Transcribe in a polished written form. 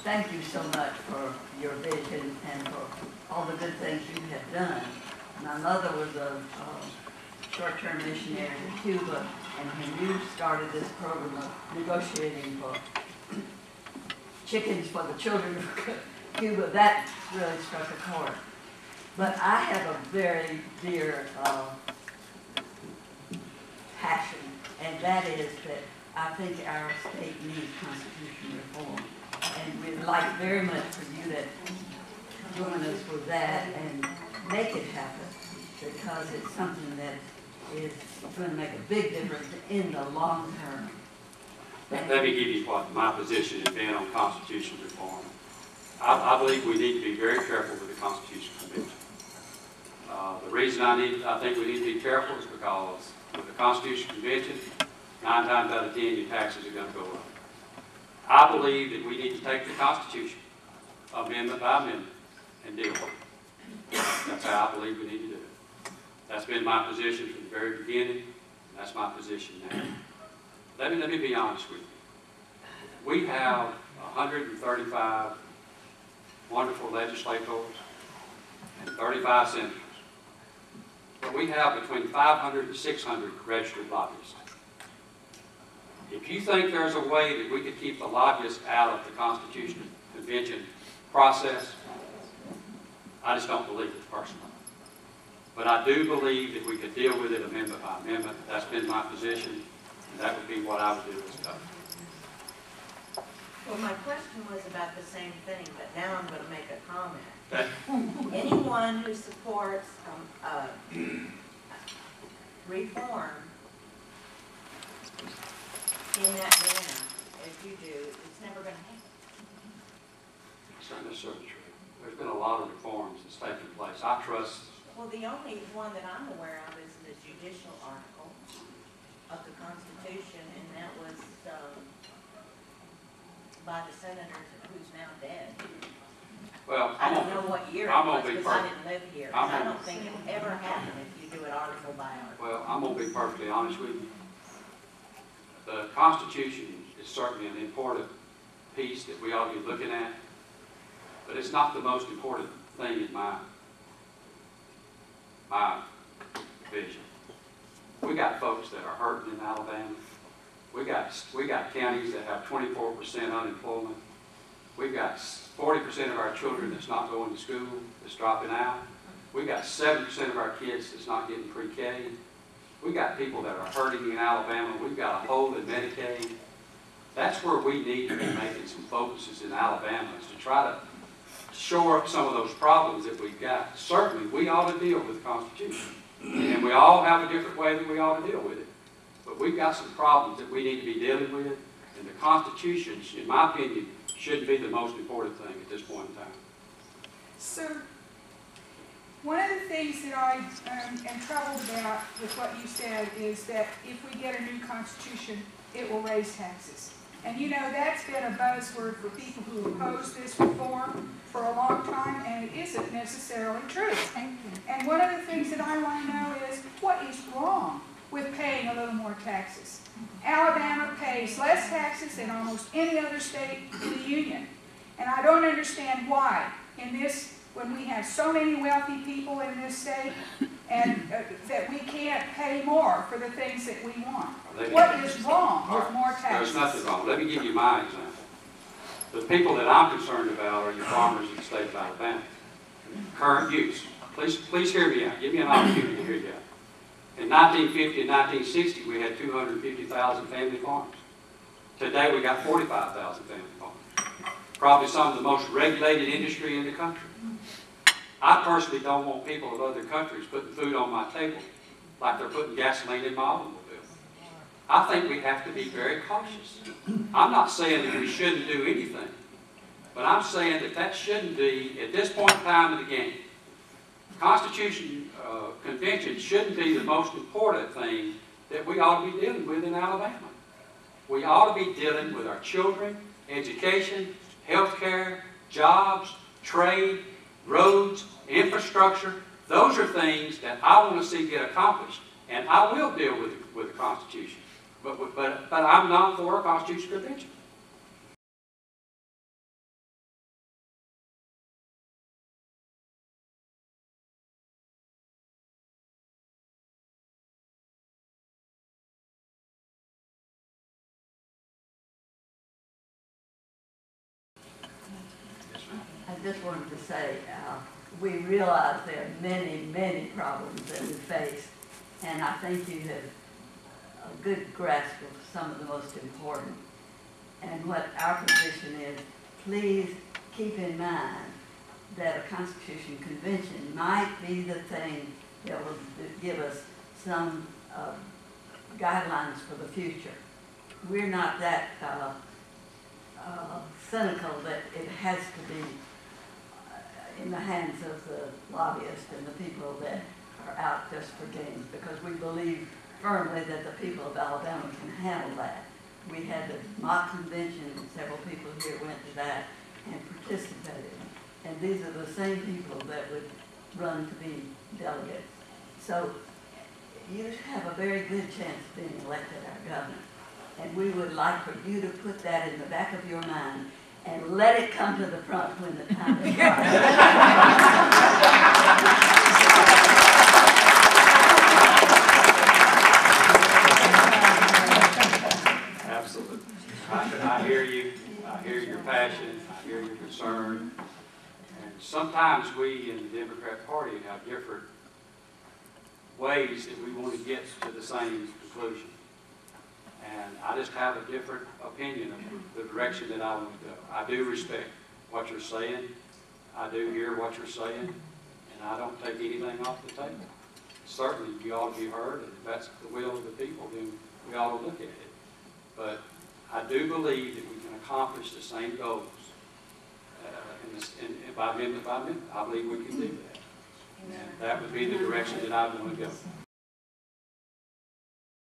thank you so much for your vision and for all the good things you have done. My mother was a short-term missionary to Cuba, and when you started this program of negotiating for chickens for the children of Cuba, that really struck a chord. But I have a very dear passion, and that is that I think our state needs constitutional reform. And we'd like very much for you to join us with that and make it happen, because it's something that is going to make a big difference in the long term. Let me give you what my position has been on constitutional reform. I believe we need to be very careful with the Constitutional Convention. The reason I think we need to be careful is because with the Constitutional Convention, 9 times out of 10, your taxes are going to go up. I believe that we need to take the Constitution, amendment by amendment, and deal with it. That's how I believe we need to do it. That's been my position from the very beginning, and that's my position now. Let me be honest with you. We have 135 wonderful legislators and 35 senators. But we have between 500 and 600 registered lobbyists. If you think there's a way that we could keep the lobbyists out of the Constitutional Convention process, I just don't believe it personally. But I do believe that we could deal with it amendment by amendment. That's been my position, and that would be what I would do as governor. Well, my question was about the same thing, but now I'm going to make a comment. Okay. Anyone who supports reform in that manner, as you do, it's never going to happen. It's not necessarily true. There's been a lot of reforms that's taken place. I trust. Well, the only one that I'm aware of is the judicial article of the Constitution, and that was by the senator who's now dead. Well, I don't know what year it was because I didn't live here. I don't think it would ever happen if you do it article by article. Well, I'm going to be perfectly honest with you. The Constitution is certainly an important piece that we ought to be looking at, but it's not the most important thing in my vision. We got folks that are hurting in Alabama. We got counties that have 24% unemployment. We've got 40% of our children that's not going to school, that's dropping out. We got 7% of our kids that's not getting pre-K. We got people that are hurting in Alabama. We've got a hole in Medicaid. That's where we need to be making some focuses in Alabama, is to try to shore up some of those problems that we've got. Certainly, we ought to deal with the Constitution. And we all have a different way that we ought to deal with it. But we've got some problems that we need to be dealing with. And the Constitution, in my opinion, shouldn't be the most important thing at this point in time. Sir, one of the things that I am troubled about with what you said is that if we get a new Constitution, it will raise taxes. And you know, that's been a buzzword for people who oppose this reform for a long time, and it isn't necessarily true. And one of the things that I want to know is, what is wrong with paying a little more taxes? Alabama pays less taxes than almost any other state in the union. And I don't understand why in this, when we have so many wealthy people in this state, and that we can't pay more for the things that we want. What is wrong with more taxes? There's nothing wrong. Let me give you my example. The people that I'm concerned about are your farmers in the state of Alabama. Current use. Please hear me out. Give me an opportunity to hear you out. In 1950 and 1960, we had 250,000 family farms. Today, we got 45,000 family farms. Probably some of the most regulated industry in the country. I personally don't want people of other countries putting food on my table like they're putting gasoline in my automobile. I think we have to be very cautious. I'm not saying that we shouldn't do anything, but I'm saying that that shouldn't be, at this point in time of the game, Constitution Convention shouldn't be the most important thing that we ought to be dealing with in Alabama. We ought to be dealing with our children, education, health care, jobs, trade, roads, infrastructure. Those are things that I want to see get accomplished, and I will deal with the Constitution. But I'm not for a Constitutional Convention. just wanted to say, we realize there are many, many problems that we face, and I think you have a good grasp of some of the most important. And what our position is, please keep in mind that a Constitution Convention might be the thing that will give us some guidelines for the future. We're not that cynical that it has to be in the hands of the lobbyists and the people that are out just for gains, because we believe firmly that the people of Alabama can handle that. We had a mock convention, and several people here went to that and participated. And these are the same people that would run to be delegates. So you have a very good chance of being elected our governor. And we would like for you to put that in the back of your mind and let it come to the front when the time is right. Absolutely. I hear you. I hear your passion. I hear your concern. And sometimes we in the Democrat Party have different ways that we want to get to the same conclusion. And I just have a different opinion of the direction that I want to go. I do respect what you're saying. I do hear what you're saying. And I don't take anything off the table. Certainly, you ought to be heard. And if that's the will of the people, then we ought to look at it. But I do believe that we can accomplish the same goals by amendment by amendment. I believe we can do that. And that would be the direction that I want to go.